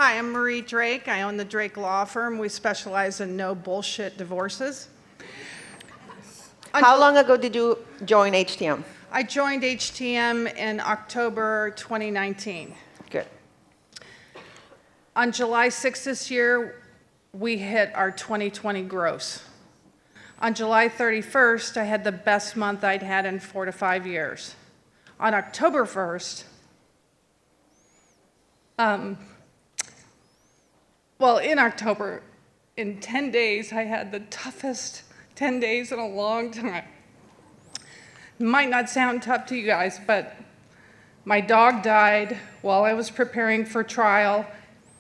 Hi, I'm Marie Drake. I own the Drake Law Firm. We specialize in no bullshit divorces. How long ago did you join HTM? I joined HTM in October 2019. Good. On July 6th this year, we hit our 2020 gross. On July 31st, I had the best month I'd had in 4 to 5 years. On October 1st, in October, in 10 days, I had the toughest 10 days in a long time. It might not sound tough to you guys, but my dog died while I was preparing for trial,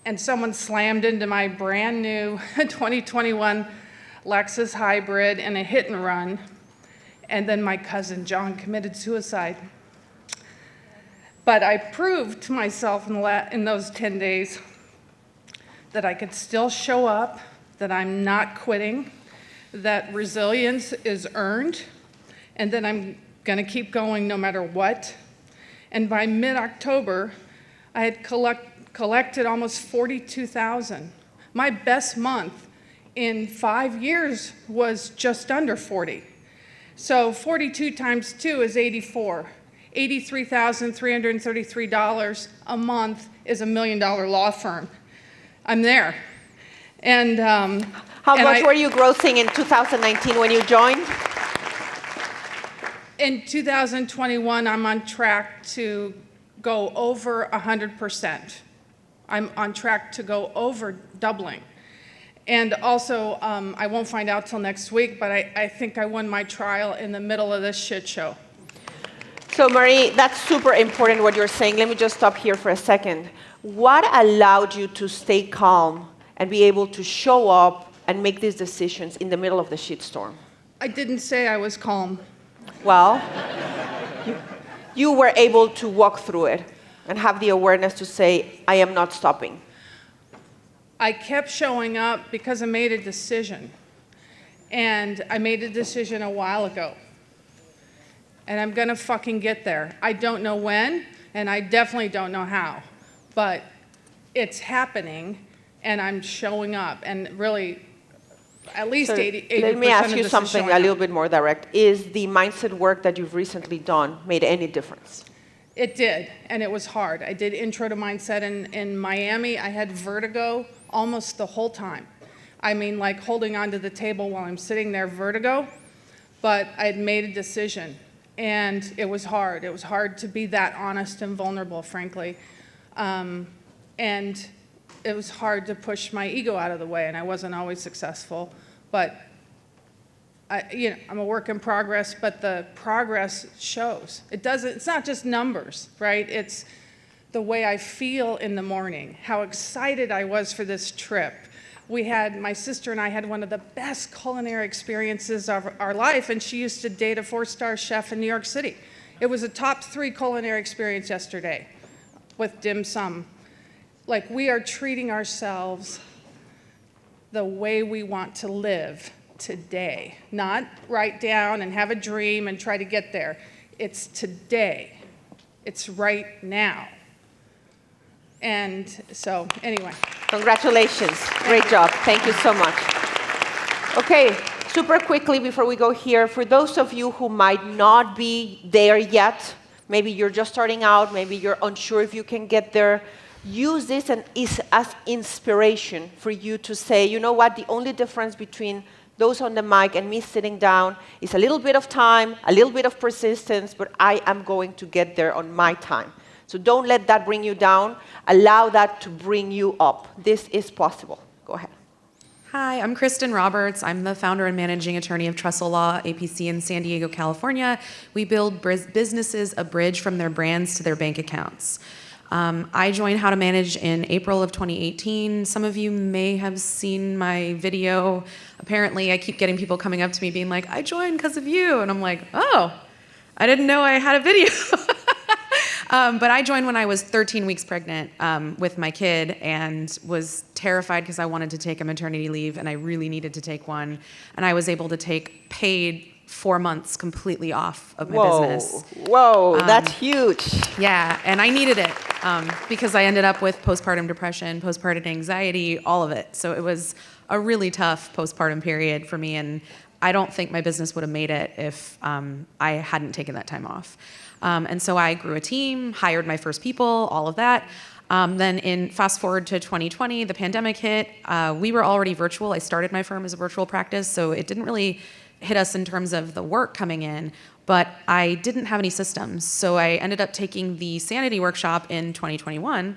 and someone slammed into my brand new 2021 Lexus Hybrid in a hit and run, and then my cousin John committed suicide. But I proved to myself in those 10 days that I could still show up, that I'm not quitting, that resilience is earned, and that I'm going to keep going no matter what. And by mid-October, I had collected almost $42,000. My best month in 5 years was just under 40. So 42 times 2 is 84. $83,333 a month is $1 million law firm. I'm there. And how much were you grossing in 2019 when you joined? In 2021, I'm on track to go over 100%. I'm on track to go over doubling. And also, I won't find out till next week, but I think I won my trial in the middle of this shit show. So Marie, that's super important what you're saying. Let me just stop here for a second. What allowed you to stay calm and be able to show up and make these decisions in the middle of the shitstorm? I didn't say I was calm. Well, you were able to walk through it and have the awareness to say, I am not stopping. I kept showing up because I made a decision. And I made a decision a while ago. And I'm gonna fucking get there. I don't know when, and I definitely don't know how. But it's happening, and I'm showing up. And really, at least 80% let me ask of you this something a little bit more direct. Is the mindset work that you've recently done made any difference? It did, and it was hard. I did intro to mindset in Miami. I had vertigo almost the whole time. I mean, like holding onto the table while I'm sitting there, vertigo. But I had made a decision, and it was hard. It was hard to be that honest and vulnerable, frankly. And it was hard to push my ego out of the way, and I wasn't always successful. But I'm a work in progress, but the progress shows. It's not just numbers, right? It's the way I feel in the morning, how excited I was for this trip. My sister and I had one of the best culinary experiences of our life, and she used to date a 4-star chef in New York City. It was a top 3 culinary experience yesterday with dim sum. Like, we are treating ourselves the way we want to live today, not write down and have a dream and try to get there. It's today. It's right now. And so, anyway. Congratulations. Great job. Thank you so much. Okay, super quickly before we go here, for those of you who might not be there yet, maybe you're just starting out, maybe you're unsure if you can get there, use this as inspiration for you to say, you know what, the only difference between those on the mic and me sitting down is a little bit of time, a little bit of persistence, but I am going to get there on my time. So don't let that bring you down. Allow that to bring you up. This is possible. Go ahead. Hi, I'm Kristen Roberts. I'm the founder and managing attorney of Trestle Law, APC in San Diego, California. We build businesses a bridge from their brands to their bank accounts. I joined How to Manage in April of 2018. Some of you may have seen my video. Apparently, I keep getting people coming up to me being like, I joined because of you. And I'm like, oh, I didn't know I had a video. But I joined when I was 13 weeks pregnant with my kid and was terrified because I wanted to take a maternity leave and I really needed to take one. And I was able to take paid 4 months completely off of my business. Whoa, that's huge. Yeah, and I needed it. because I ended up with postpartum depression, postpartum anxiety, all of it. So it was a really tough postpartum period for me, and I don't think my business would have made it if I hadn't taken that time off. And so I grew a team, hired my first people, all of that. Then fast forward to 2020, the pandemic hit. We were already virtual. I started my firm as a virtual practice, so it didn't really hit us in terms of the work coming in, but I didn't have any systems. So I ended up taking the Sanity workshop in 2021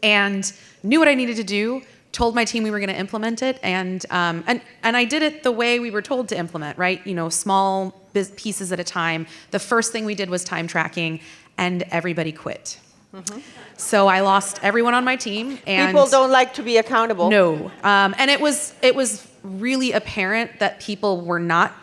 and knew what I needed to do, told my team we were going to implement it, and I did it the way we were told to implement, right? You know, small pieces at a time. The first thing we did was time tracking, and everybody quit. Mm-hmm. So I lost everyone on my team. And people don't like to be accountable. No, and it was really apparent that people were not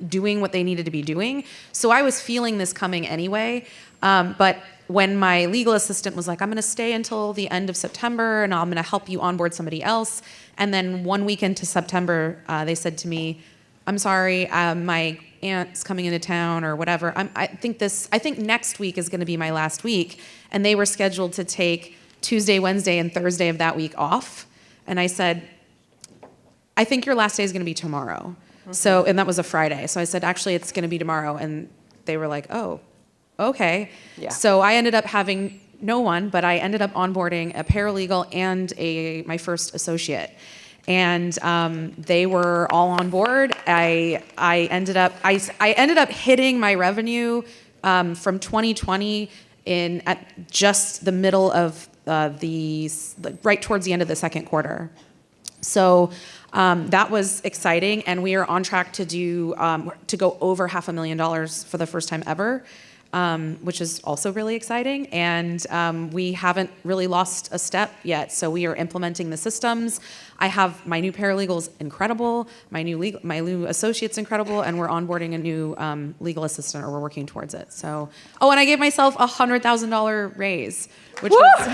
doing what they needed to be doing. So I was feeling this coming anyway. But when my legal assistant was like, I'm going to stay until the end of September, and I'm going to help you onboard somebody else. And then 1 week into September, they said to me, I'm sorry, my aunt's coming into town or whatever. I think next week is going to be my last week. And they were scheduled to take Tuesday, Wednesday, and Thursday of that week off. And I said, I think your last day is going to be tomorrow. Mm-hmm. So, and that was a Friday. So I said, actually, it's going to be tomorrow. And they were like, oh, okay. Yeah. So I ended up having no one, but I ended up onboarding a paralegal and my first associate. And they were all on board. I ended up hitting my revenue from 2020 at just the middle of right towards the end of the second quarter. So that was exciting, and we are on track to go over $500,000 for the first time ever, which is also really exciting. And we haven't really lost a step yet. So we are implementing the systems. I have my new paralegals incredible, my new associate's incredible, and we're onboarding a new legal assistant, or we're working towards it. So, and I gave myself a $100,000 raise, which was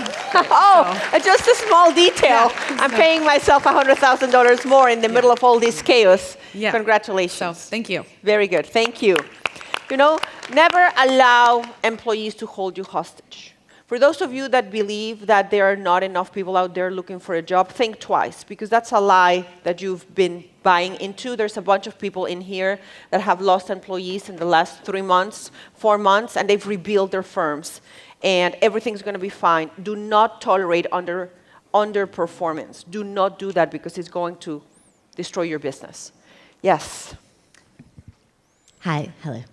just a small detail. Yeah, I'm paying myself $100,000 more in the middle of all this chaos. Yeah. Congratulations. So, thank you. Very good. Thank you. You know, never allow employees to hold you hostage. For those of you that believe that there are not enough people out there looking for a job, think twice, because that's a lie that you've been buying into. There's a bunch of people in here that have lost employees in the last 3 months, 4 months, and they've rebuilt their firms, and everything's going to be fine. Do not tolerate underperformance. Do not do that, because it's going to destroy your business. Yes. Hi, hello.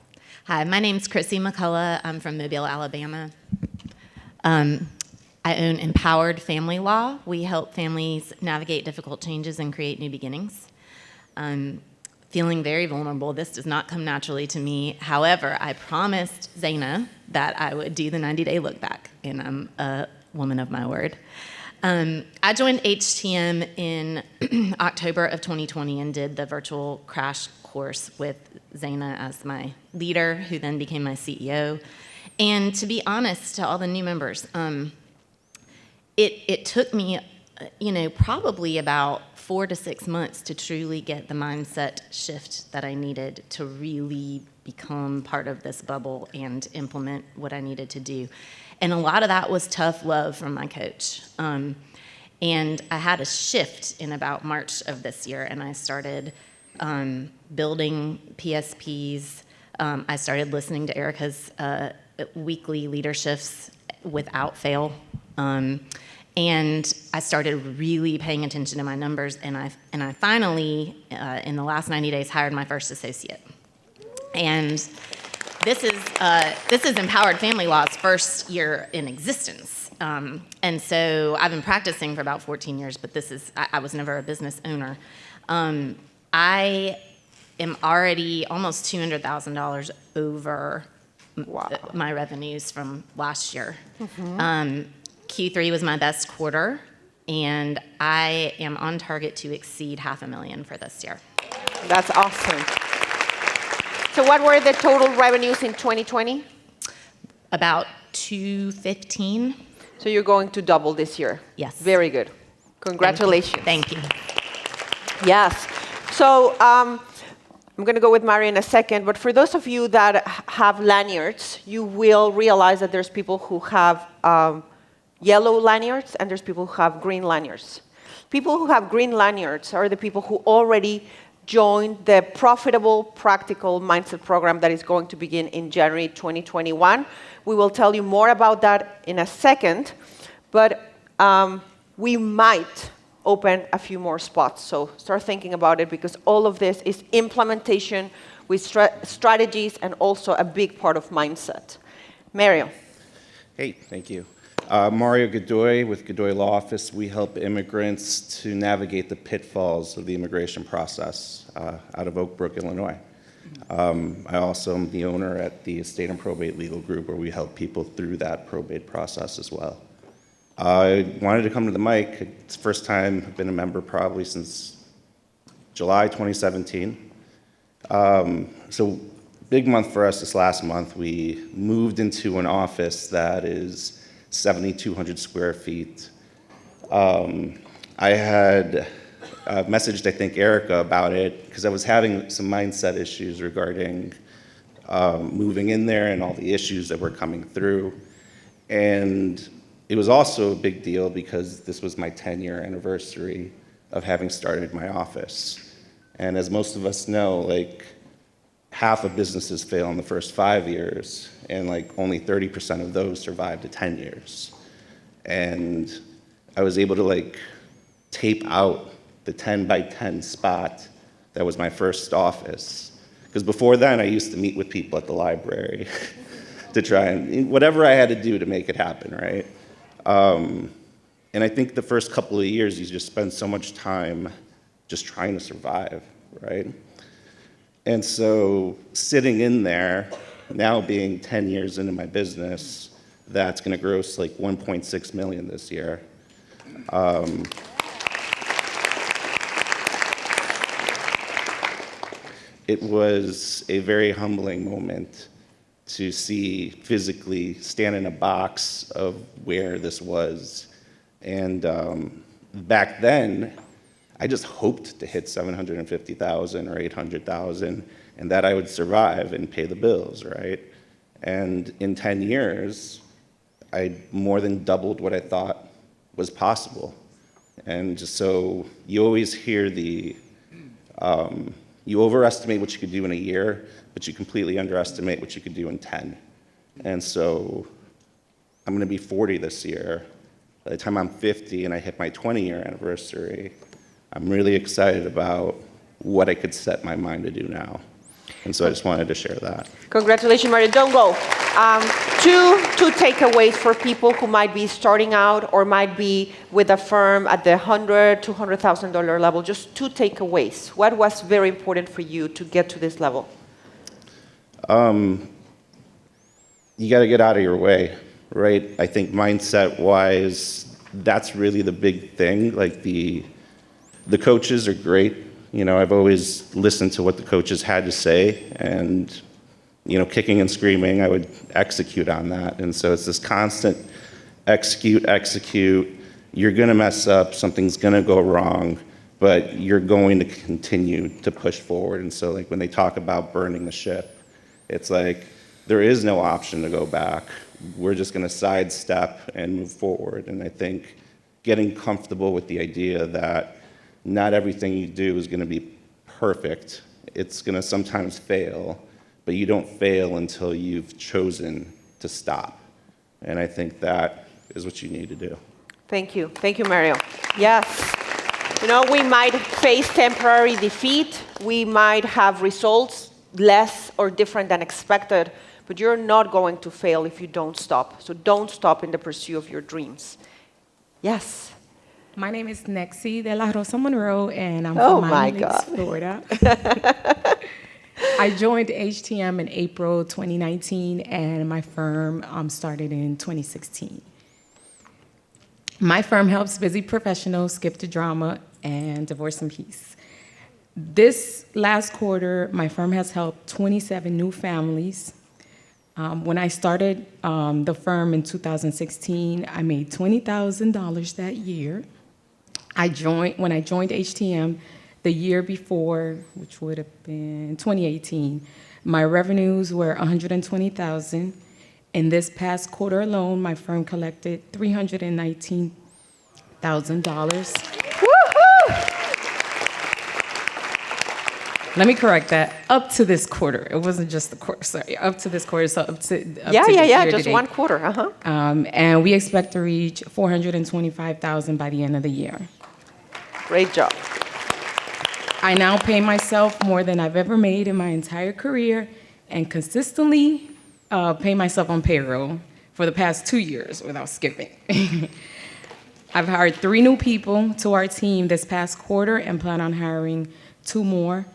Hi, my name's Kristen McCullough. I'm from Mobile, Alabama. I own Empowered Family Law. We help families navigate difficult changes and create new beginnings. Feeling very vulnerable. This does not come naturally to me. However, I promised Zaina that I would do the 90-day look back, and I'm a woman of my word. I joined HTM in October of 2020 and did the virtual crash course with Zaina as my leader, who then became my CEO. And to be honest, to all the new members, it took me, probably about 4 to 6 months to truly get the mindset shift that I needed to really become part of this bubble and implement what I needed to do. And a lot of that was tough love from my coach. And I had a shift in about March of this year, and I started building PSPs. I started listening to Erica's weekly leaderships without fail. And I started really paying attention to my numbers, and I finally, in the last 90 days, hired my first associate. And this is Empowered Family Law's first year in existence. And so I've been practicing for about 14 years, but I was never a business owner. I am already almost $200,000 over my revenues from last year. Mm-hmm. Q3 was my best quarter, and I am on target to exceed $500,000 for this year. That's awesome. So what were the total revenues in 2020? About 215. So you're going to double this year? Yes. Very good. Congratulations. Thank you. Yes. So I'm going to go with Mario in a second, but for those of you that have lanyards, you will realize that there's people who have yellow lanyards and there's people who have green lanyards. People who have green lanyards are the people who already joined the profitable practical mindset program that is going to begin in January 2021. We will tell you more about that in a second, but we might open a few more spots. So start thinking about it, because all of this is implementation with strategies and also a big part of mindset. Mario. Hey, thank you. Mario Godoy with Godoy Law Office. We help immigrants to navigate the pitfalls of the immigration process out of Oak Brook, Illinois. I also am the owner at the Estate and Probate Legal Group, where we help people through that probate process as well. I wanted to come to the mic. It's the first time I've been a member probably since July 2017. So big month for us this last month. We moved into an office that is 7,200 square feet. I had messaged, I think, Erica about it because I was having some mindset issues regarding moving in there and all the issues that were coming through. And it was also a big deal because this was my 10-year anniversary of having started my office. And as most of us know, like, half of businesses fail in the first 5 years, and like only 30% of those survive to 10 years. And I was able to like tape out the 10 by 10 spot that was my first office. Because before then, I used to meet with people at the library to try and, whatever I had to do to make it happen, right? And I think the first couple of years, you just spend so much time just trying to survive, right? And so sitting in there, now being 10 years into my business, that's going to gross like 1.6 million this year. It was a very humbling moment to see physically stand in a box of where this was. And back then, I just hoped to hit 750,000 or 800,000 and that I would survive and pay the bills, right? And in 10 years, I more than doubled what I thought was possible. And just so you always hear the, you overestimate what you could do in a year, but you completely underestimate what you could do in 10. And so I'm gonna be 40 this year. By the time I'm 50 and I hit my 20-year anniversary, I'm really excited about what I could set my mind to do now. And so I just wanted to share that. Congratulations, Mario. Don't go. Two takeaways for people who might be starting out or might be with a firm at the $100,000, $200,000 level. Just two takeaways. What was very important for you to get to this level? You got to get out of your way, right? I think mindset-wise, that's really the big thing. Like the coaches are great. You know, I've always listened to what the coaches had to say, and, you know, kicking and screaming, I would execute on that. And so it's this constant execute. You're going to mess up, something's going to go wrong, but you're going to continue to push forward. And so, like, when they talk about burning the ship, it's like there is no option to go back. We're just going to sidestep and move forward. And I think getting comfortable with the idea that not everything you do is going to be perfect. It's going to sometimes fail, but you don't fail until you've chosen to stop. And I think that is what you need to do. Thank you. Thank you, Mario. Yes. You know, we might face temporary defeat. We might have results less or different than expected, but you're not going to fail if you don't stop. So don't stop in the pursuit of your dreams. Yes. My name is Nexie de la Rosa Monroe, and I'm from Miami Lakes, Florida. I joined HTM in April 2019, and my firm started in 2016. My firm helps busy professionals skip the drama and divorce in peace. This last quarter, my firm has helped 27 new families. When I started the firm in 2016, I made $20,000 that year. When I joined HTM, The year before, which would have been 2018, my revenues were $120,000. In this past quarter alone, my firm collected $319,000. Let me correct that. Up to this quarter. It wasn't just the quarter, sorry. Up to this quarter, so up to Yeah, year to just date. one quarter. Uh-huh. And we expect to reach $425,000 by the end of the year. Great job. I now pay myself more than I've ever made in my entire career and consistently pay myself on payroll for the past 2 years without skipping. I've hired 3 new people to our team this past quarter and plan on hiring 2 more.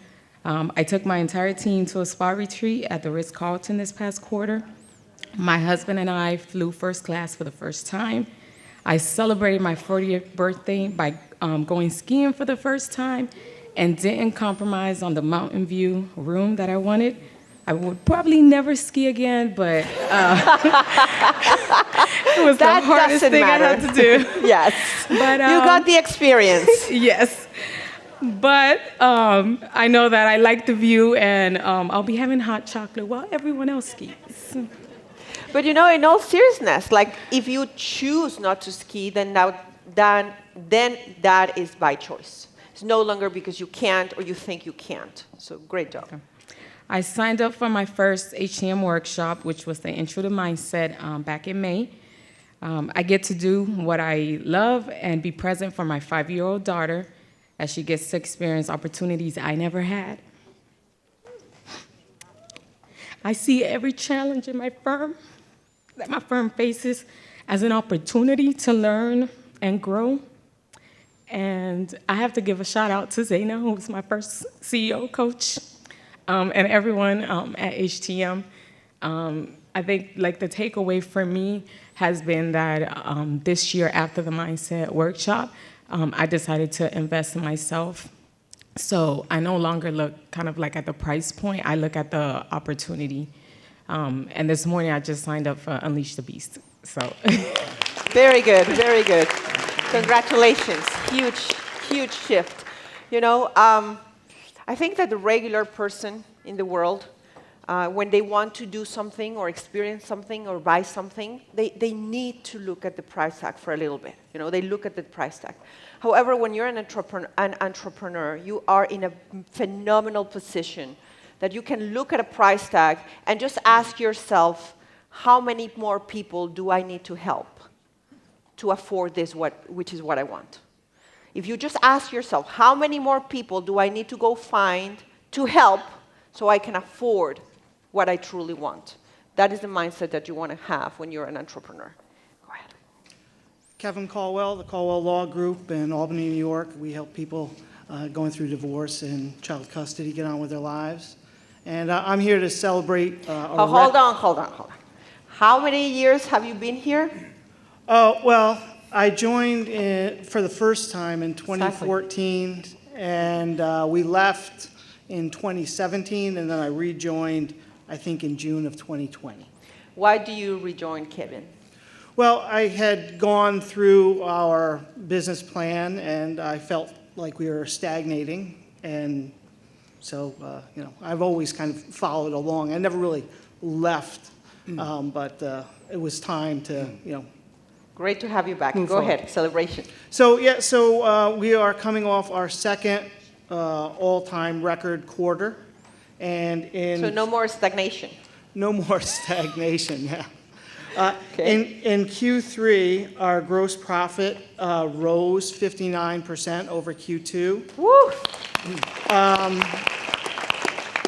I took my entire team to a spa retreat at the Ritz-Carlton this past quarter. My husband and I flew first class for the first time. I celebrated my 40th birthday by going skiing for the first time and didn't compromise on the mountain view room that I wanted. I would probably never ski again, but it was the hardest thing I had to do. Yes. But, you got the experience. Yes. But I know that I like the view, and I'll be having hot chocolate while everyone else skis. But in all seriousness, like if you choose not to ski, then that is by choice. It's no longer because you can't or you think you can't. So great job. I signed up for my first HTM workshop, which was the Intro to Mindset back in May. I get to do what I love and be present for my 5-year-old daughter as she gets to experience opportunities I never had. I see every challenge in my firm that my firm faces as an opportunity to learn and grow. And I have to give a shout out to Zaina, who was my first CEO coach, and everyone at HTM. I think like the takeaway for me has been that this year after the Mindset Workshop, I decided to invest in myself. So I no longer look kind of like at the price point, I look at the opportunity. And this morning I just signed up for Unleash the Beast, so. Very good, very good. Congratulations, huge shift. I think that the regular person in the world, when they want to do something or experience something or buy something, they need to look at the price tag for a little bit. They look at the price tag. However, when you're an entrepreneur, you are in a phenomenal position that you can look at a price tag and just ask yourself, how many more people do I need to help to afford this, which is what I want? If you just ask yourself, how many more people do I need to go find to help so I can afford what I truly want? That is the mindset that you want to have when you're an entrepreneur. Go ahead. Kevin Caldwell, the Caldwell Law Group in Albany, New York. We help people going through divorce and child custody get on with their lives. And I'm here to celebrate. Hold on. How many years have you been here? Well, I joined for the first time in 2014, and we left in 2017, and then I rejoined, I think, in June of 2020. Why do you rejoin, Kevin? Well, I had gone through our business plan, and I felt like we were stagnating, and so, I've always kind of followed along. I never really left, but it was time to, Great to have you back. Move Go forward. ahead, celebration. So we are coming off our second all-time record quarter, and So no more stagnation. no more stagnation. Yeah. Okay. In Q3, our gross profit rose 59% over Q2. Woo!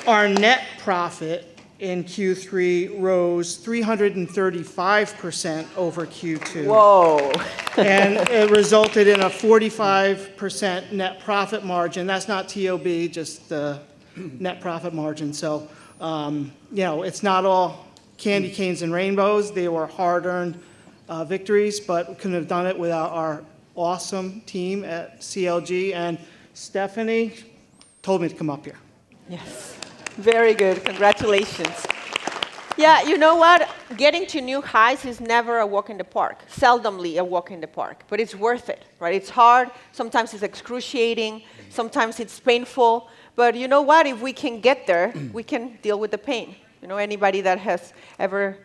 Our net profit in Q3 rose 335% over Q2. Whoa. And it resulted in a 45% net profit margin. That's not TOB, just the net profit margin. So, it's not all candy canes and rainbows. They were hard-earned victories, but we couldn't have done it without our awesome team at CLG. And Stephanie told me to come up here. Yes. Very good. Congratulations. Yeah, you know what? Getting to new heights is never a walk in the park, seldomly a walk in the park, but it's worth it, right? It's hard, sometimes it's excruciating, sometimes it's painful, but you know what? If we can get there, we can deal with the pain. You know, anybody that has ever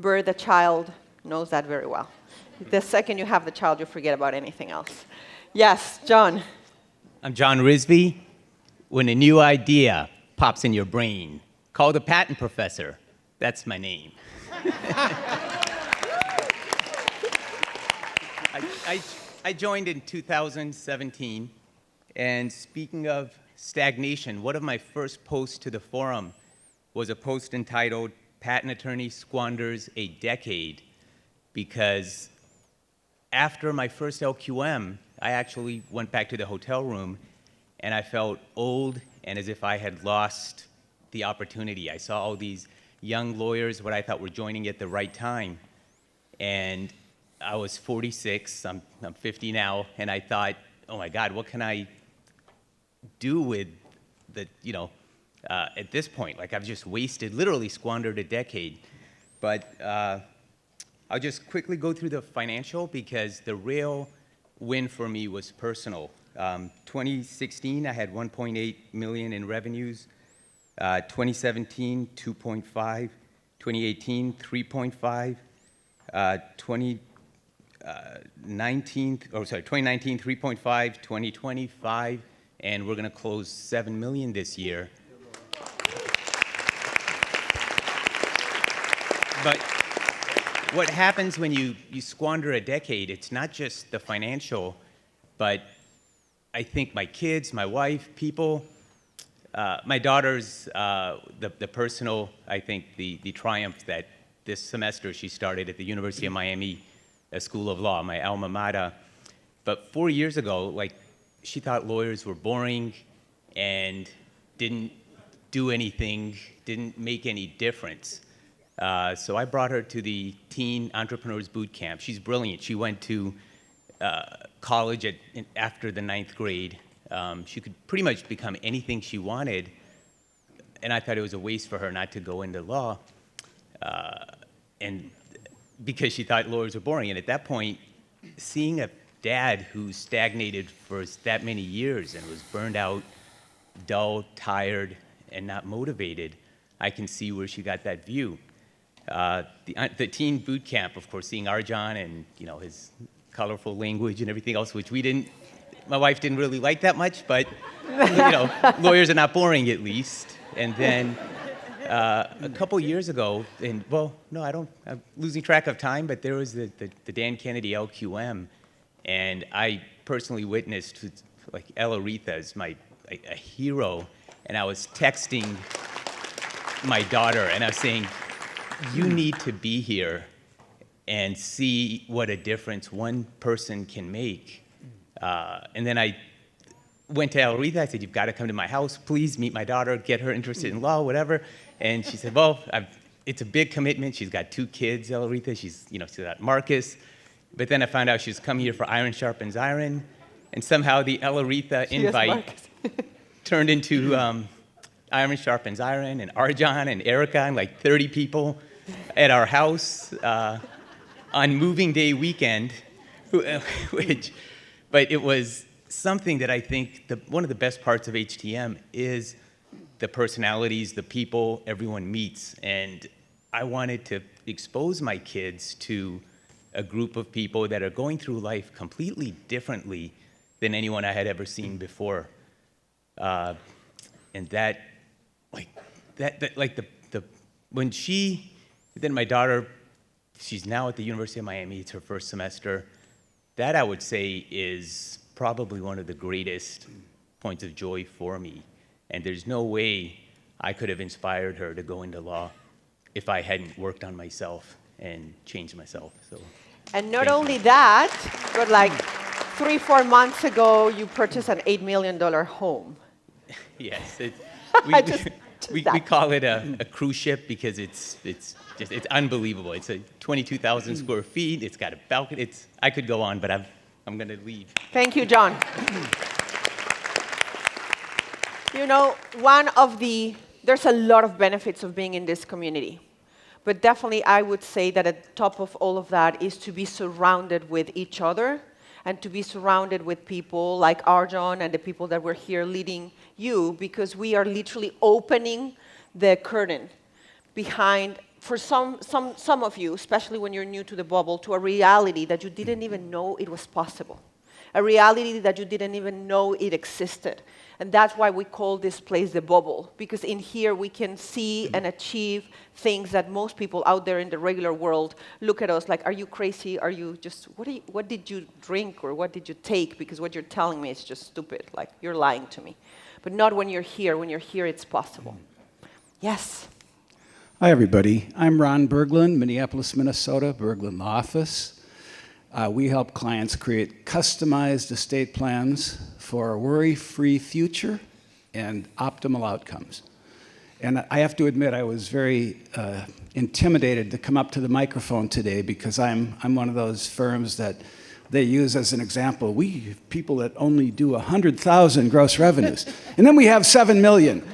birthed a child knows that very well. The second you have the child, you forget about anything else. Yes, John. I'm John Risby. When a new idea pops in your brain, call the patent professor. That's my name. I joined in 2017, and speaking of stagnation, one of my first posts to the forum was a post entitled, "Patent Attorney Squanders a Decade," because after my first LQM, I actually went back to the hotel room, and I felt old and as if I had lost the opportunity. I saw all these young lawyers, what I thought were joining at the right time, and I was 46, I'm 50 now, and I thought, oh my God, what can I do with the, at this point? Like, I've just wasted, literally squandered a decade. But I'll just quickly go through the financial, because the real win for me was personal. 2016, I had 1.8 million in revenues. 2017, 2.5. 2018, 3.5. 2019, 3.5. 2020, 5. And we're going to close 7 million this year. But what happens when you squander a decade, it's not just the financial, but I think my kids, my wife, people, my daughter's, the personal, I think, the triumph that this semester she started at the University of Miami School of Law, my alma mater. But 4 years ago, like, she thought lawyers were boring and didn't do anything, didn't make any difference. So I brought her to the Teen Entrepreneurs Boot Camp. She's brilliant. She went to college after the 9th grade. She could pretty much become anything she wanted, and I thought it was a waste for her not to go into law, and because she thought lawyers were boring. And at that point, seeing a dad who stagnated for that many years and was burned out, dull, tired, and not motivated, I can see where she got that view. The teen boot camp, of course, seeing Arjan and his colorful language and everything else, which my wife didn't really like that much, but lawyers are not boring, at least. And then a couple years ago, I'm losing track of time, but there was the Dan Kennedy LQM, and I personally witnessed, like, Ella Aretha is a hero, and I was texting my daughter, and I was saying, you need to be here and see what a difference one person can make. And then I went to Ella Aretha. I said, you've got to come to my house, please meet my daughter, get her interested in law, whatever. And she said, well, it's a big commitment. She's got 2 kids, Ella Aretha. She's got Marcus. But then I found out she was coming here for Iron Sharpens Iron. And somehow the Ella Aretha invite turned into Iron Sharpens Iron, and Arjan and Erica, and like 30 people at our house on moving day weekend, but it was something that I think one of the best parts of HTM is the personalities, the people everyone meets. And I wanted to expose my kids to a group of people that are going through life completely differently than anyone I had ever seen before. And then my daughter, she's now at the University of Miami, it's her first semester. That, I would say, is probably one of the greatest points of joy for me. And there's no way I could have inspired her to go into law if I hadn't worked on myself and changed myself. So. And not only that, but like 3-4 months ago, you purchased an $8 million home. Yes, we call it a cruise ship because it's unbelievable. It's a 22,000 square feet. It's got a balcony. I could go on, but I'm going to leave. Thank you, John. There's a lot of benefits of being in this community. But definitely, I would say that at the top of all of that is to be surrounded with each other and to be surrounded with people like Arjun and the people that were here leading you, because we are literally opening the curtain behind, for some of you, especially when you're new to the bubble, to a reality that you didn't even know it was possible, a reality that you didn't even know it existed. And that's why we call this place the bubble, because in here we can see and achieve things that most people out there in the regular world look at us like, are you crazy? Are you just, what did you drink or what did you take? Because what you're telling me is just stupid, like you're lying to me. But not when you're here. When you're here, it's possible. Yes? Hi, everybody. I'm Ron Berglund, Minneapolis, Minnesota, Berglund Law Office. We help clients create customized estate plans for a worry-free future and optimal outcomes. And I have to admit, I was very intimidated to come up to the microphone today because I'm one of those firms that they use as an example. We have people that only do 100,000 gross revenues, and then we have 7 million.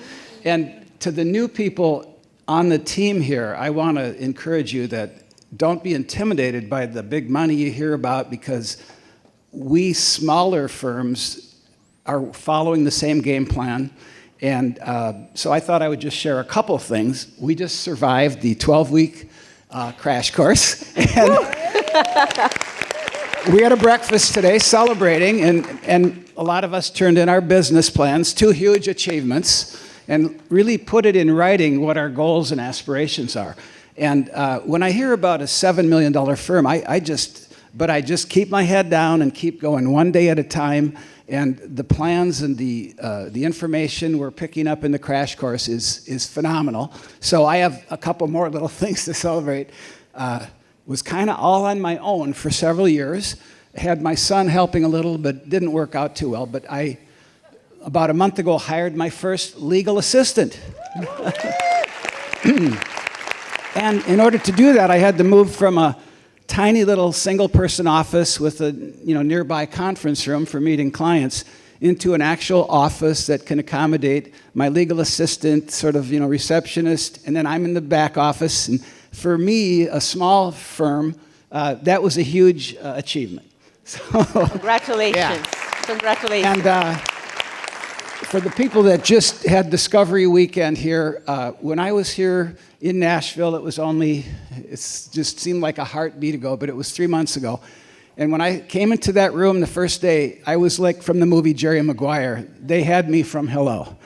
And to the new people on the team here, I want to encourage you that don't be intimidated by the big money you hear about, because we smaller firms are following the same game plan. And so I thought I would just share a couple of things. We just survived the 12-week crash course. And we had a breakfast today celebrating, and a lot of us turned in our business plans, 2 huge achievements, and really put it in writing what our goals and aspirations are. And when I hear about a $7 million firm, I just keep my head down and keep going one day at a time. And the plans and the information we're picking up in the crash course is phenomenal. So I have a couple more little things to celebrate. Was kind of all on my own for several years. Had my son helping a little, but didn't work out too well. But I, about a month ago, hired my first legal assistant. And in order to do that, I had to move from a tiny little single-person office with a nearby conference room for meeting clients into an actual office that can accommodate my legal assistant, sort of receptionist, and then I'm in the back office. And for me, a small firm, that was a huge achievement. So, Congratulations. Yeah. Congratulations. And for the people that just had Discovery Weekend here, when I was here in Nashville, it just seemed like a heartbeat ago, but it was 3 months ago. And when I came into that room the first day, I was like from the movie Jerry Maguire. They had me from hello.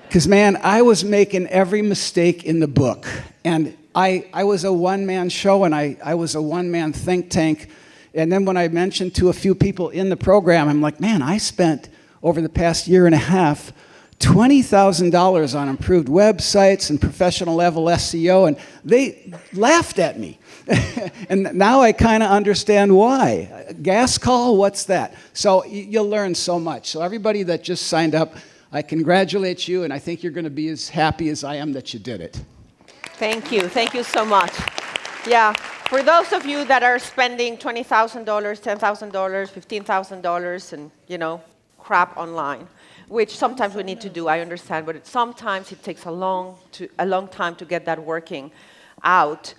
Because, man, I was making every mistake in the book. And I was a one-man show, and I was a one-man think tank. And then when I mentioned to a few people in the program, I'm like, man, I spent over the past year and a half $20,000 on improved websites and professional level SEO, and they laughed at me. And now I kind of understand why. Gas call, what's that? So you'll learn so much. So everybody that just signed up, I congratulate you, and I think you're going to be as happy as I am that you did it. Thank you. Thank you so much. Yeah. For those of you that are spending $20,000, $10,000, $15,000 and, crap online, which sometimes we need to do, I understand, but sometimes it takes a long time to get that working out.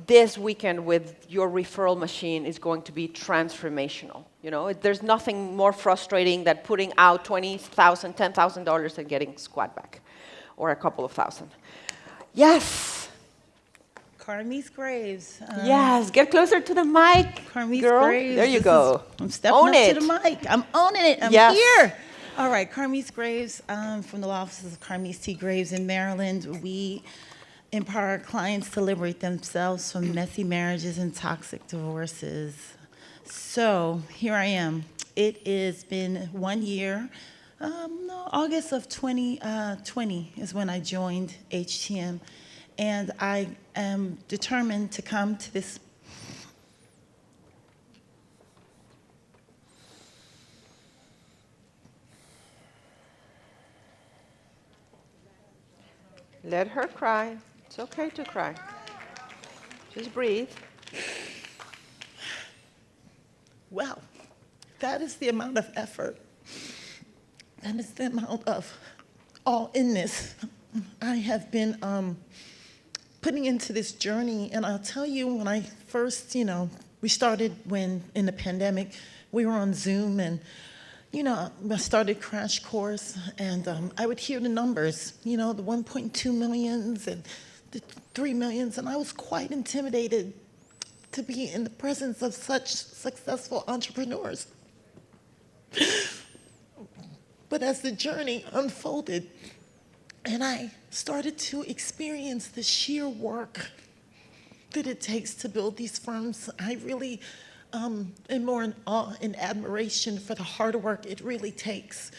This weekend with your referral machine is going to be transformational. There's nothing more frustrating than putting out $20,000, $10,000 and getting squat back, or a couple of thousand. Yes. Carmise Graves. Yes, get closer to the mic, Carmise girl. Graves. There you go. I'm stepping Own up it. to the mic. I'm owning it. I'm Yes. here. All right, Carmise Graves from the law offices of Carmise T. Graves in Maryland. We empower our clients to liberate themselves from messy marriages and toxic divorces. So here I am. It has been 1 year. August of 2020 is when I joined HTM. And I am determined to come to this. Let her cry. It's okay to cry. Just breathe. Well, that is the amount of effort. That is the amount of all in this I have been putting into this journey. And I'll tell you, when I first, we started when in the pandemic, we were on Zoom, and I started Crash Course, and I would hear the numbers, the 1.2 millions and the 3 millions, and I was quite intimidated to be in the presence of such successful entrepreneurs. But as the journey unfolded, and I started to experience the sheer work that it takes to build these firms, I really am more in awe and admiration for the hard work it really takes.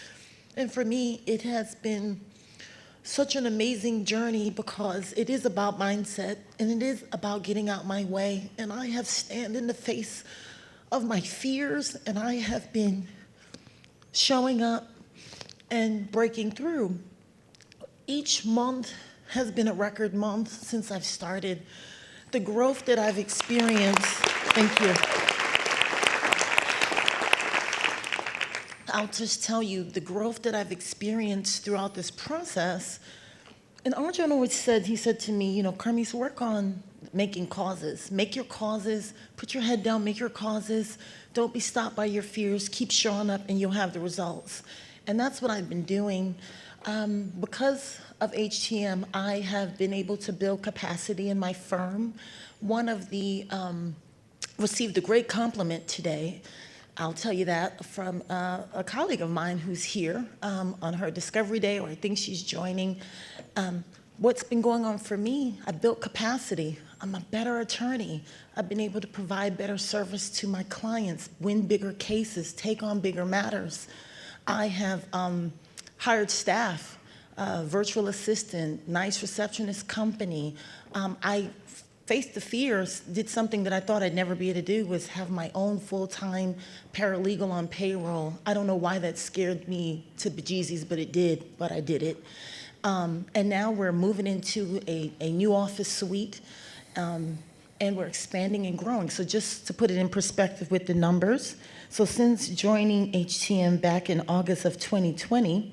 And for me, it has been such an amazing journey because it is about mindset and it is about getting out my way. And I have stand in the face of my fears, and I have been showing up and breaking through. Each month has been a record month since I've started. The growth that I've experienced, thank you. I'll just tell you, the growth that I've experienced throughout this process, and Arjun always said, he said to me, Carmise, work on making causes. Make your causes, put your head down, make your causes. Don't be stopped by your fears, keep showing up, and you'll have the results. And that's what I've been doing. Because of HTM, I have been able to build capacity in my firm. One of the, received a great compliment today, I'll tell you that, from a colleague of mine who's here on her Discovery Day, or I think she's joining. What's been going on for me, I built capacity. I'm a better attorney. I've been able to provide better service to my clients, win bigger cases, take on bigger matters. I have hired staff, virtual assistant, nice receptionist company. I faced the fears, did something that I thought I'd never be able to do, was have my own full-time paralegal on payroll. I don't know why that scared me to bejesus, but it did, but I did it. And now we're moving into a new office suite, and we're expanding and growing. So just to put it in perspective with the numbers, so since joining HTM back in August of 2020,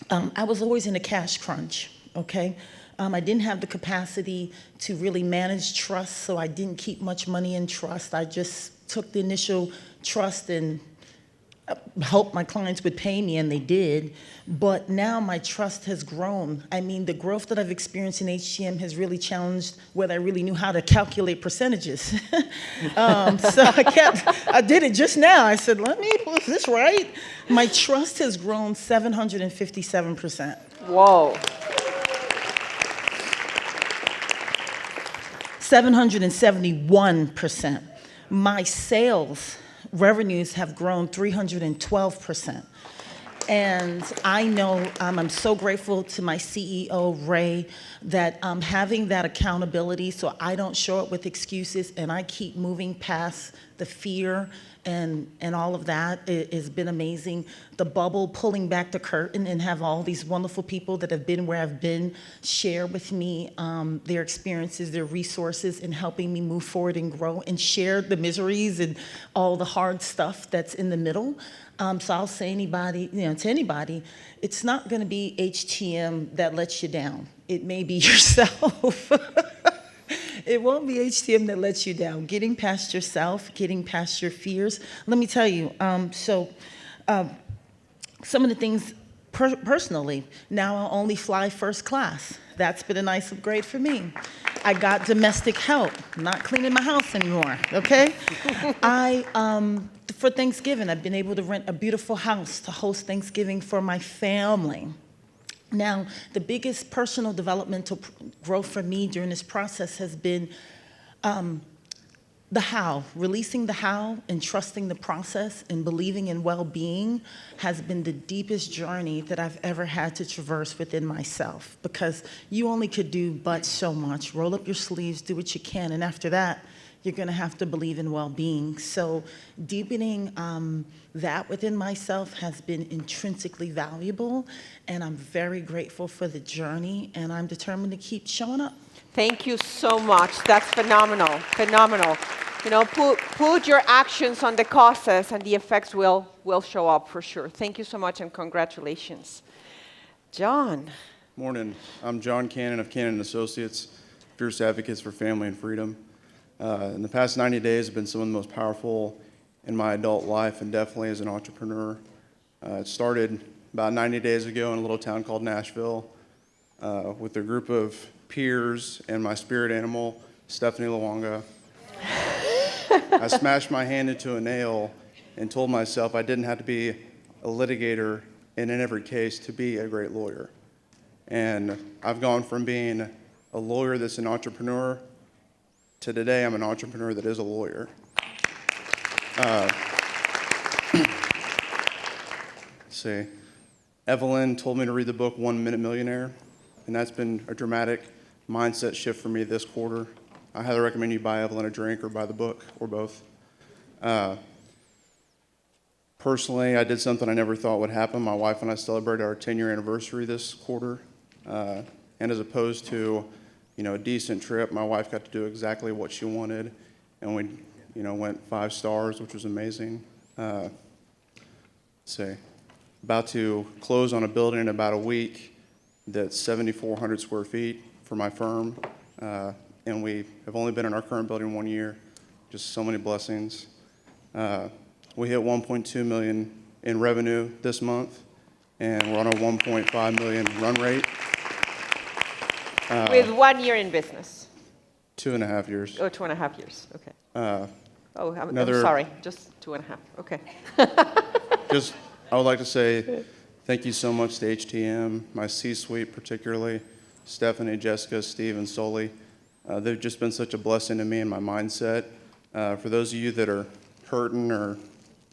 I was always in a cash crunch, okay? I didn't have the capacity to really manage trust, so I didn't keep much money in trust. I just took the initial trust and hoped my clients would pay me, and they did. But now my trust has grown. I mean, the growth that I've experienced in HTM has really challenged whether I really knew how to calculate percentages. So I did it just now. I said, was this right? My trust has grown 757%. Whoa. 771%. My sales revenues have grown 312%. And I know I'm so grateful to my CEO, Ray, that I'm having that accountability so I don't show up with excuses and I keep moving past the fear and all of that. It has been amazing. The bubble, pulling back the curtain and have all these wonderful people that have been where I've been share with me their experiences, their resources, and helping me move forward and grow and share the miseries and all the hard stuff that's in the middle. So I'll say to anybody, it's not going to be HTM that lets you down. It may be yourself. It won't be HTM that lets you down. Getting past yourself, getting past your fears. Let me tell you, some of the things personally, now I'll only fly first class. That's been a nice upgrade for me. I got domestic help, not cleaning my house anymore, okay? For Thanksgiving, I've been able to rent a beautiful house to host Thanksgiving for my family. Now, the biggest personal developmental growth for me during this process has been the how. Releasing the how and trusting the process and believing in well-being has been the deepest journey that I've ever had to traverse within myself, because you only could do but so much. Roll up your sleeves, do what you can, and after that, you're going to have to believe in well-being. So deepening that within myself has been intrinsically valuable, and I'm very grateful for the journey, and I'm determined to keep showing up. Thank you so much. That's phenomenal, phenomenal. Put your actions on the causes and the effects will show up for sure. Thank you so much and congratulations. John. Morning. I'm John Cannon of Cannon & Associates. fierce advocates for family and freedom. In the past 90 days have been some of the most powerful in my adult life and definitely as an entrepreneur. It started about 90 days ago in a little town called Nashville with a group of peers and my spirit animal, Stephanie Luonga. I smashed my hand into a nail and told myself I didn't have to be a litigator and in every case to be a great lawyer. And I've gone from being a lawyer that's an entrepreneur to today I'm an entrepreneur that is a lawyer. See, Evelyn told me to read the book 1 Minute Millionaire, and that's been a dramatic mindset shift for me this quarter. I highly recommend you buy Evelyn a drink or buy the book, or both. Personally, I did something I never thought would happen. My wife and I celebrated our 10-year anniversary this quarter, and as opposed to, a decent trip, my wife got to do exactly what she wanted, and we, went 5 stars, which was amazing. Let's see. About to close on a building in about a week that's 7,400 square feet for my firm, and we have only been in our current building 1 year. Just so many blessings. We hit 1.2 million in revenue this month, and we're on a 1.5 million run rate. With 1 year in business. 2.5 years. Oh, 2.5 years. Okay. I'm another- sorry. Just 2.5. Okay. I would like to say thank you so much to HTM, my C-suite particularly, Stephanie, Jessica, Steve, and Soli. They've just been such a blessing to me and my mindset. For those of you that are hurting or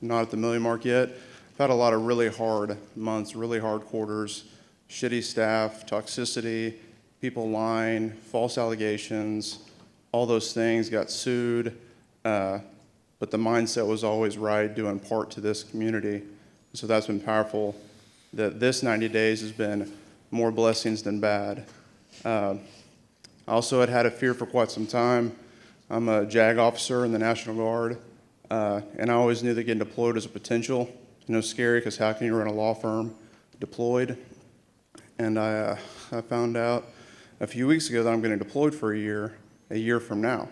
not at the million mark yet, I've had a lot of really hard months, really hard quarters, shitty staff, toxicity, people lying, false allegations, all those things, got sued. But the mindset was always right, due in part to this community. So that's been powerful. That this 90 days has been more blessings than bad. I also had a fear for quite some time. I'm a JAG officer in the National Guard, and I always knew that getting deployed was a potential. Scary, because how can you run a law firm deployed? And I found out a few weeks ago that I'm getting deployed for a year from now.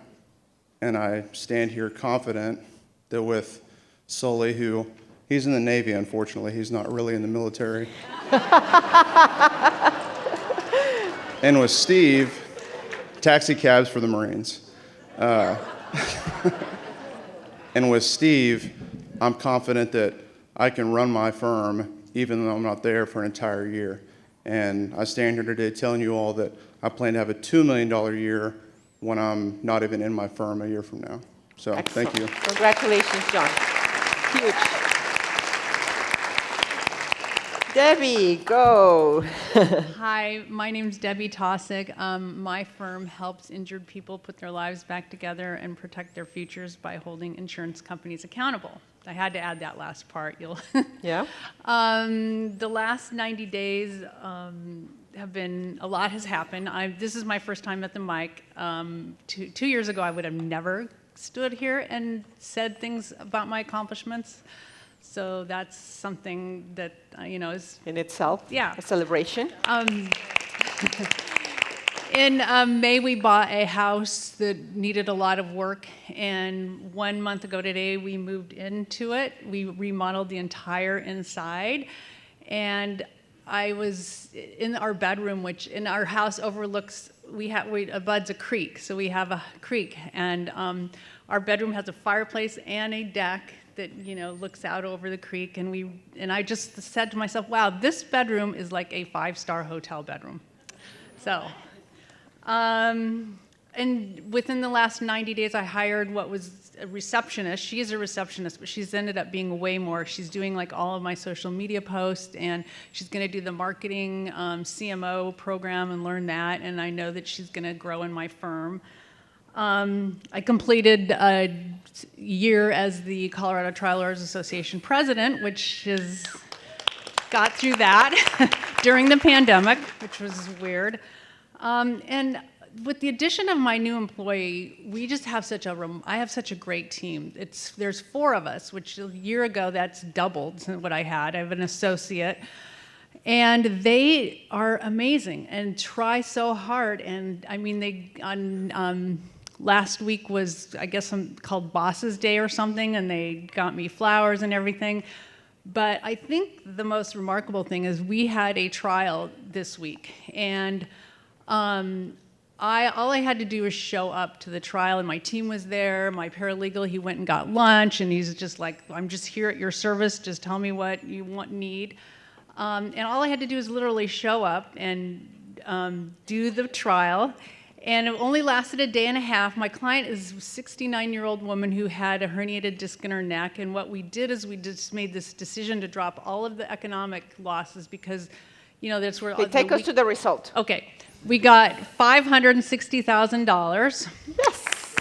And I stand here confident that with Sully, who he's in the Navy, unfortunately, he's not really in the military. And with Steve, taxi cabs for the Marines. And with Steve, I'm confident that I can run my firm even though I'm not there for an entire year. And I stand here today telling you all that I plan to have a $2 million year when I'm not even in my firm a year from now. So Excellent. thank you. Congratulations, John. Huge. Debbie, go. Hi, my name's Debbie Tosick. My firm helps injured people put their lives back together and protect their futures by holding insurance companies accountable. I had to add that last part. Yeah. The last 90 days have been, a lot has happened. This is my first time at the mic. 2 years ago, I would have never stood here and said things about my accomplishments. So that's something that, is... In itself, yeah, a celebration. In May, we bought a house that needed a lot of work, and 1 month ago today, we moved into it. We remodeled the entire inside, and I was in our bedroom, which in our house overlooks, abuts a creek, so we have a creek, and our bedroom has a fireplace and a deck that looks out over the creek, and I just said to myself, wow, this bedroom is like a 5-star hotel bedroom. So, and within the last 90 days, I hired what was a receptionist. She is a receptionist, but she's ended up being way more. She's doing like all of my social media posts, and she's going to do the marketing CMO program and learn that, and I know that she's going to grow in my firm. I completed a year as the Colorado Trial Lawyers Association president, which has got through that during the pandemic, which was weird. And with the addition of my new employee, we just have I have such a great team. There's 4 of us, which a year ago, that's doubled what I had. I have an associate. And they are amazing and try so hard. And I mean, last week was, I guess, called Bosses Day or something, and they got me flowers and everything. But I think the most remarkable thing is we had a trial this week, and all I had to do was show up to the trial, and my team was there. My paralegal, he went and got lunch, and he's just like, I'm just here at your service. Just tell me what you need. And all I had to do is literally show up and do the trial. And it only lasted a day and a half. My client is a 69-year-old woman who had a herniated disc in her neck. And what we did is we just made this decision to drop all of the economic losses because, that's where... Take us to the result. Okay. We got $560,000. Yes.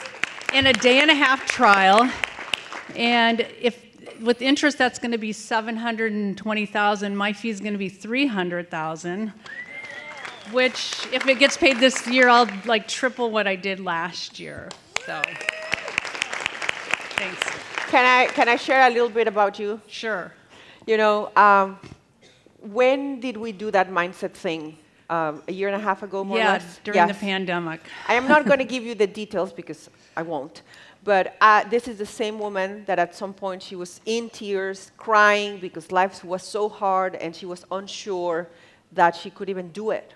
In a day and a half trial. And with interest, that's going to be $720,000. My fee is going to be $300,000. Which, if it gets paid this year, I'll triple what I did last year. So, thanks. Can I share a little bit about you? Sure. When did we do that mindset thing? A year and a half ago, more or less? Yeah, during the pandemic. I am not going to give you the details because I won't. But this is the same woman that at some point she was in tears, crying because life was so hard and she was unsure that she could even do it.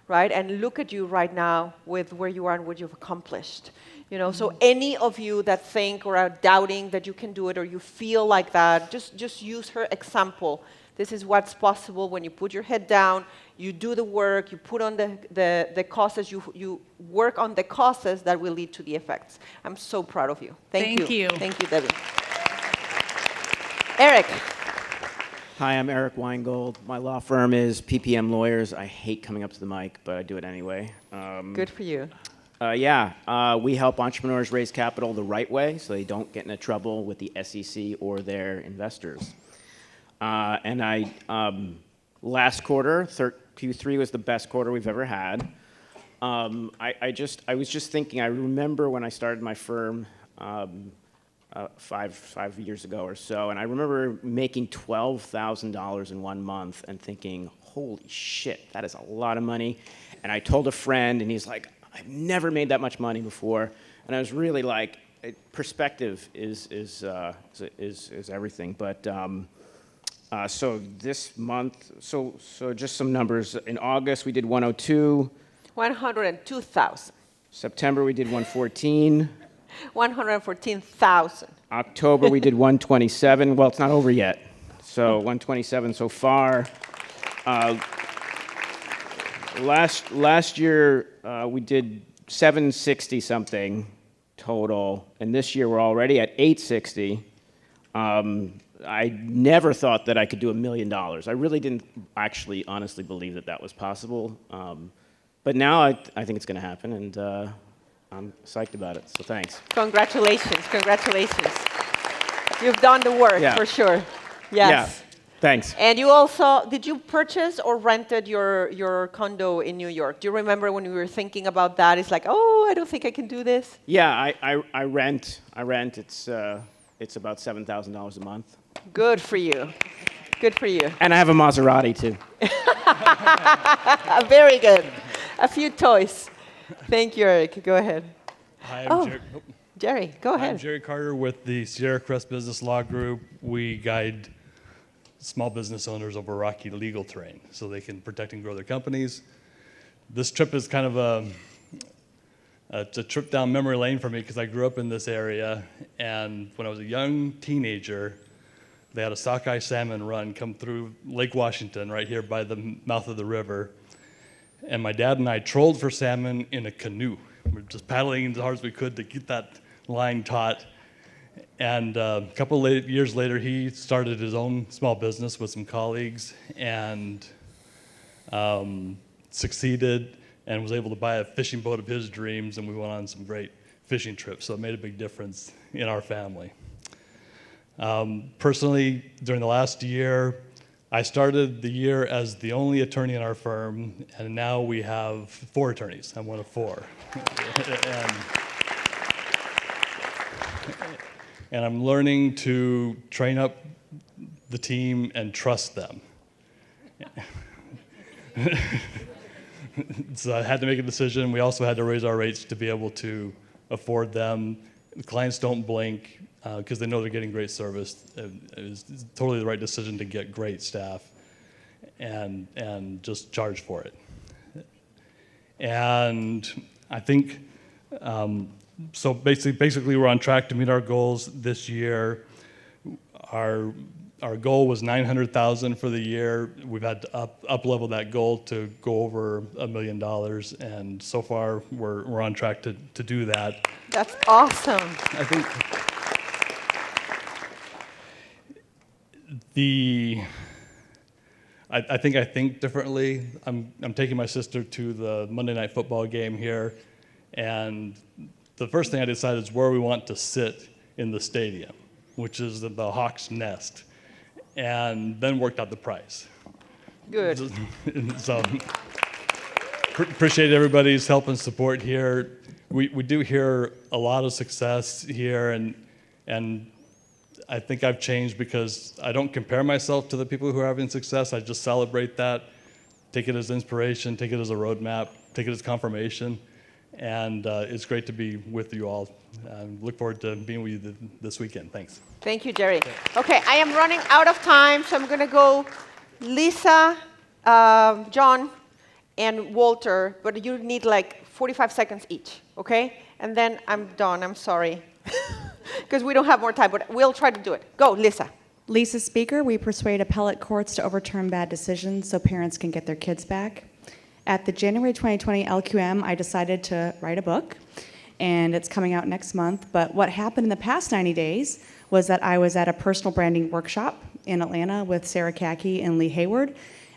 Right? And look at you right now with where you are and what you've accomplished. So any of you that think or are doubting that you can do it or you feel like that, just use her example. This is what's possible when you put your head down, you do the work, you put on the causes, you work on the causes that will lead to the effects. I'm so proud of you. Thank you. Thank you, Debbie. Eric. Hi, I'm Eric Weingold. My law firm is PPM Lawyers. I hate coming up to the mic, but I do it anyway. Good for you. We help entrepreneurs raise capital the right way so they don't get into trouble with the SEC or their investors. Last quarter, Q3 was the best quarter we've ever had. I was just thinking, I remember when I started my firm, 5 years ago or so, and I remember making $12,000 in 1 month and thinking, holy shit, that is a lot of money. And I told a friend, and he's like, I've never made that much money before. And I was really like, perspective is everything. But so this month, so just some numbers. In August, we did 102. 102,000. September, we did 114. 114,000. October, we did 127. Well, it's not over yet. So 127 so far. Last year, we did 760 something total. And this year, we're already at 860. I never thought that I could do $1 million. I really didn't actually honestly believe that was possible. But now I think it's going to happen. And I'm psyched about it, so thanks. Congratulations, congratulations. You've done the work, for sure. Yes. Yeah, thanks. And you also, did you purchase or rented your condo in New York? Do you remember when we were thinking about that? It's like, oh, I don't think I can do this. Yeah, I rent. It's about $7,000 a month. Good for you. Good for you. And I have a Maserati, too. Very good. A few toys. Thank you, Eric. Go ahead. Hi, I'm Jerry, go ahead. I'm Jerry Carter with the Sierra Crest Business Law Group. We guide small business owners over rocky legal terrain so they can protect and grow their companies. This trip is kind of it's a trip down memory lane for me because I grew up in this area, and when I was a young teenager, they had a sockeye salmon run come through Lake Washington right here by the mouth of the river. And my dad and I trolled for salmon in a canoe. We were just paddling as hard as we could to get that line taut. And a couple years later, he started his own small business with some colleagues and succeeded and was able to buy a fishing boat of his dreams, and we went on some great fishing trips. So it made a big difference in our family. Personally, during the last year, I started the year as the only attorney in our firm, and now we have 4 attorneys. I'm one of 4. And I'm learning to train up the team and trust them. So I had to make a decision. We also had to raise our rates to be able to afford them. The clients don't blink because they know they're getting great service. It's totally the right decision to get great staff and just charge for it. And I think, so basically we're on track to meet our goals this year. Our goal was 900,000 for the year. We've had to up-level that goal to go over $1 million, and so far we're on track to do that. That's awesome. I think I think differently. I'm taking my sister to the Monday Night Football game here, and the first thing I decided is where we want to sit in the stadium, which is the Hawk's Nest, and then worked out the price. Good. So appreciate everybody's help and support here. We do hear a lot of success here, and I think I've changed because I don't compare myself to the people who are having success. I just celebrate that, take it as inspiration, take it as a roadmap, take it as confirmation, and it's great to be with you all. Look forward to being with you this weekend. Thanks. Thank you, Jerry. Okay, I am running out of time, so I'm going to go Lisa, John, and Walter, but you need like 45 seconds each, okay? And then I'm done. I'm sorry. Because we don't have more time, but we'll try to do it. Go, Lisa. Lisa Speaker, we persuade appellate courts to overturn bad decisions so parents can get their kids back. At the January 2020 LQM, I decided to write a book, and it's coming out next month. But what happened in the past 90 days was that I was at a personal branding workshop in Atlanta with Sarah Kaki and Lee Hayward,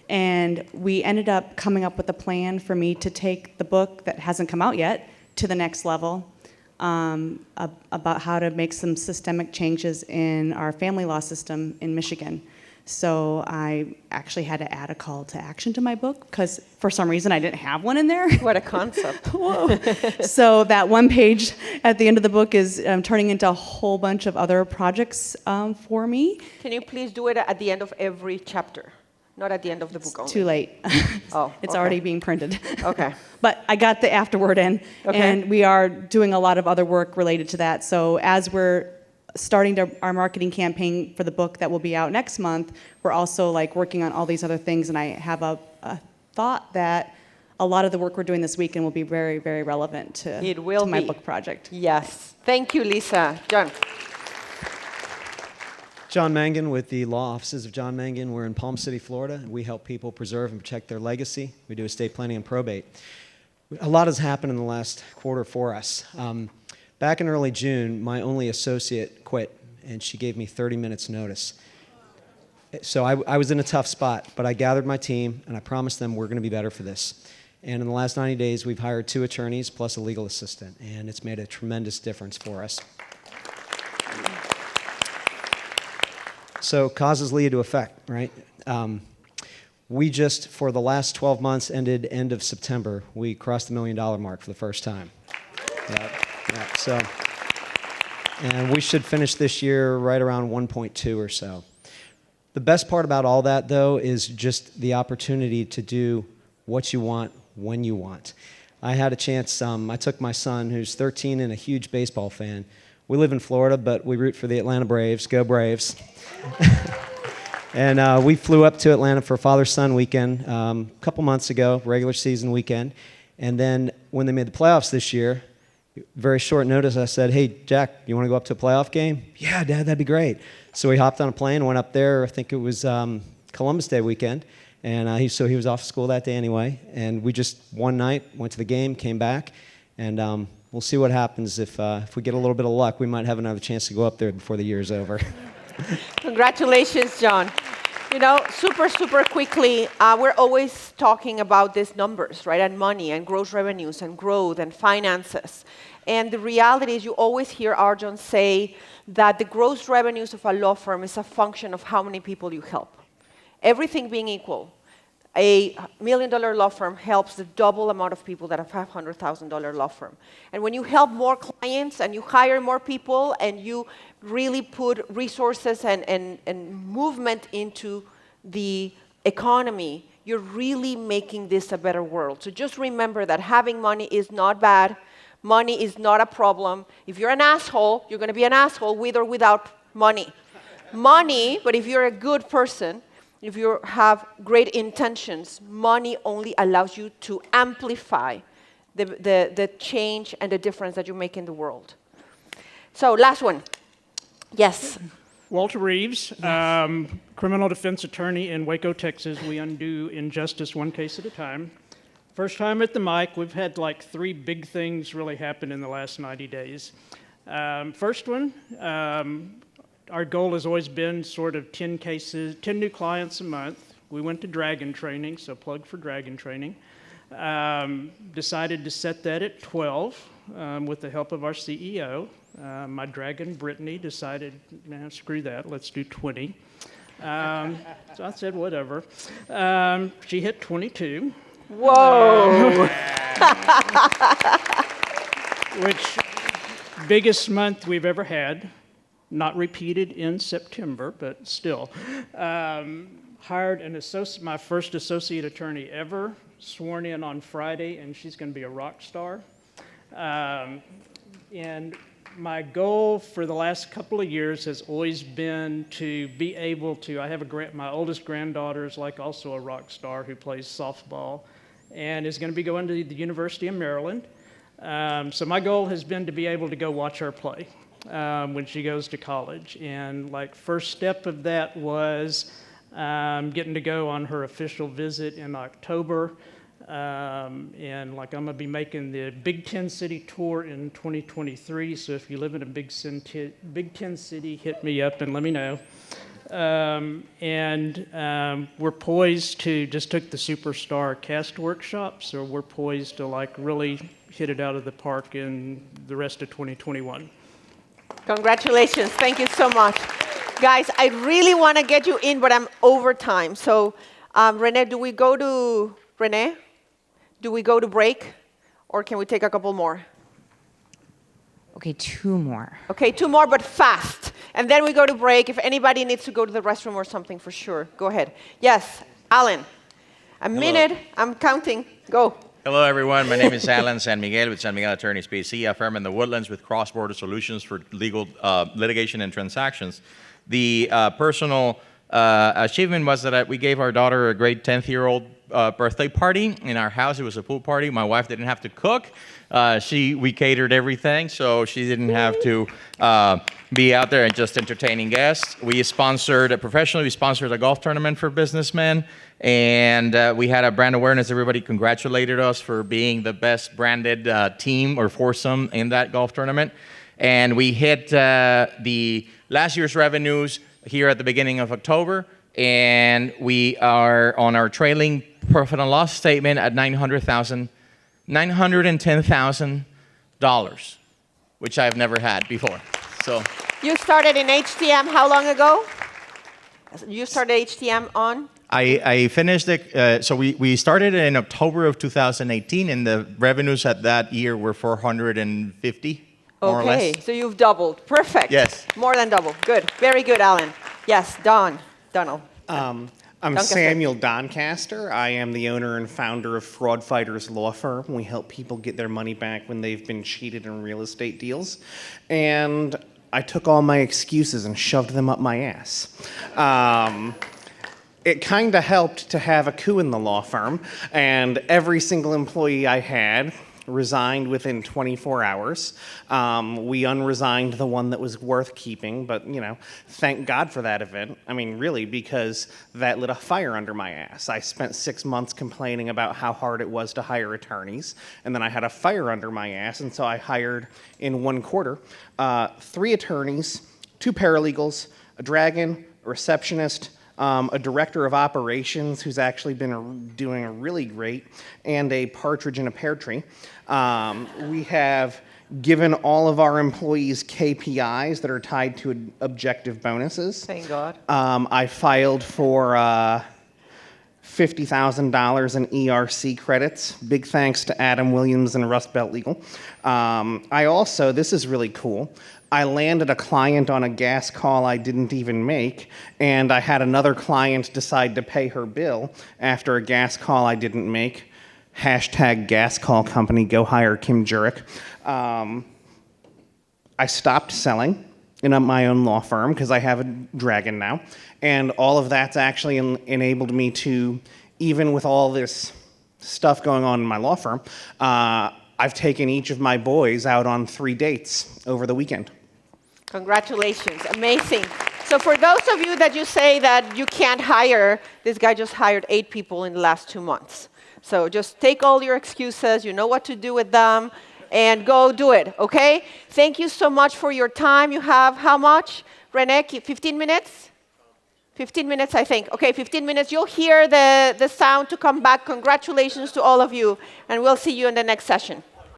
and we ended up coming up with a plan for me to take the book that hasn't come out yet to the next level. About how to make some systemic changes in our family law system in Michigan. So I actually had to add a call to action to my book because for some reason I didn't have one in there. What a concept. Whoa. So that one page at the end of the book is turning into a whole bunch of other projects for me. Can you please do it at the end of every chapter? Not at the end of the book only. Too late. Oh, it's okay. already being printed. Okay. But I got the afterword in, Okay. and we are doing a lot of other work related to that. So as we're starting our marketing campaign for the book that will be out next month, we're also like working on all these other things, and I have a thought that a lot of the work we're doing this weekend will be very, very relevant to my book project. Yes. Thank you, Lisa. John. John Mangan with the Law Offices of John Mangan. We're in Palm City, Florida, and we help people preserve and protect their legacy. We do estate planning and probate. A lot has happened in the last quarter for us. Back in early June, my only associate quit, and she gave me 30 minutes notice. So I was in a tough spot, but I gathered my team, and I promised them we're going to be better for this. And in the last 90 days, we've hired 2 attorneys plus a legal assistant, and it's made a tremendous difference for us. So causes lead to effect, right? We just, for the last 12 months, ended end of September, we crossed the $1 million mark for the first time. So, and we should finish this year right around 1.2 or so. The best part about all that, though, is just the opportunity to do what you want when you want. I had a chance, I took my son, who's 13 and a huge baseball fan. We live in Florida, but we root for the Atlanta Braves. Go Braves. And we flew up to Atlanta for Father-Son weekend a couple months ago, regular season weekend. And then when they made the playoffs this year, very short notice, I said, hey, Jack, you want to go up to a playoff game? Yeah, Dad, that'd be great. So we hopped on a plane, went up there. I think it was Columbus Day weekend. And he was off school that day anyway. And we just, one night, went to the game, came back. And we'll see what happens. If we get a little bit of luck, we might have another chance to go up there before the year's over. Congratulations, John. You know, super quickly, we're always talking about these numbers, right, and money and gross revenues and growth and finances. And the reality is you always hear Arjun say that the gross revenues of a law firm is a function of how many people you help. Everything being equal, a $1 million law firm helps the double amount of people that a $500,000 law firm. And when you help more clients and you hire more people and you really put resources and movement into the economy, you're really making this a better world. So just remember that having money is not bad. Money is not a problem. If you're an asshole, you're going to be an asshole with or without money. Money, but if you're a good person, if you have great intentions, money only allows you to amplify the change and the difference that you make in the world. So last one. Yes. Walter Reeves, criminal defense attorney in Waco, Texas. We undo injustice one case at a time. First time at the mic. We've had like 3 big things really happen in the last 90 days. First one, our goal has always been sort of 10 cases, 10 new clients a month. We went to Dragon Training, so plug for Dragon Training. Decided to set that at 12 with the help of our CEO. My dragon, Brittany, decided, nah, screw that, let's do 20. So I said, whatever. She hit 22. Whoa! Which, biggest month we've ever had. Not repeated in September, but still. Hired my first associate attorney ever, sworn in on Friday, and she's going to be a rock star. And my goal for the last couple of years has always been to be able to, I have my oldest granddaughter is like also a rock star who plays softball and is going to be going to the University of Maryland. So my goal has been to be able to go watch her play when she goes to college. And like first step of that was getting to go on her official visit in October. And like I'm gonna be making the Big Ten City tour in 2023. So if you live in a Big Ten city, hit me up and let me know. We're poised to just took the Superstar cast workshop, so we're poised to like really hit it out of the park in the rest of 2021. Congratulations. Thank you so much. Guys, I really want to get you in, but I'm over time. So, Renee, do we go to break, or can we take a couple more? Okay, 2 more. Okay, 2 more, but fast. And then we go to break. If anybody needs to go to the restroom or something, for sure, go ahead. Yes, Alan. A minute, I'm counting. Go. Hello, everyone. My name is Alan San Miguel with San Miguel Attorneys PC, a firm in the Woodlands with cross-border solutions for legal litigation and transactions. The personal achievement was that we gave our daughter a great 10th-year-old birthday party in our house. It was a pool party. My wife didn't have to cook. We catered everything, so she didn't have to be out there and just entertaining guests. We sponsored a golf tournament for businessmen, and we had a brand awareness. Everybody congratulated us for being the best branded team or foursome in that golf tournament. And we hit the last year's revenues here at the beginning of October, and we are on our trailing profit and loss statement at $910,000, which I've never had before. So you started in HTM how long ago? You started HTM on? I finished it. So we started in October of 2018, and the revenues at that year were 450. More or less. Okay, so you've doubled. Perfect. Yes. More than double. Good. Very good, Alan. Yes, Donald. I'm Doncaster. Samuel Doncaster. I am the owner and founder of Fraud Fighters Law Firm. We help people get their money back when they've been cheated in real estate deals. And I took all my excuses and shoved them up my ass. It kind of helped to have a coup in the law firm, and every single employee I had resigned within 24 hours. We unresigned the one that was worth keeping, but, thank God for that event. I mean, really, because that lit a fire under my ass. I spent 6 months complaining about how hard it was to hire attorneys, and then I had a fire under my ass, and so I hired, in 1 quarter, 3 attorneys, 2 paralegals, a dragon, a receptionist, a director of operations who's actually been doing really great, and a partridge in a pear tree. We have given all of our employees KPIs that are tied to objective bonuses. Thank God. I filed for $50,000 in ERC credits. Big thanks to Adam Williams and Rust Belt Legal. I also, this is really cool, I landed a client on a gas call I didn't even make, and I had another client decide to pay her bill after a gas call I didn't make. Hashtag gas call company, go hire Kim Jurek. I stopped selling in my own law firm because I have a dragon now, and all of that's actually enabled me to, even with all this stuff going on in my law firm, I've taken each of my boys out on 3 dates over the weekend. Congratulations, amazing. So for those of you that you say that you can't hire, this guy just hired 8 people in the last 2 months. So just take all your excuses, you know what to do with them, and go do it, okay? Thank you so much for your time. You have how much? Renee, 15 minutes? 15 minutes, I think. Okay, 15 minutes. You'll hear the sound to come back. Congratulations to all of you, and we'll see you in the next session.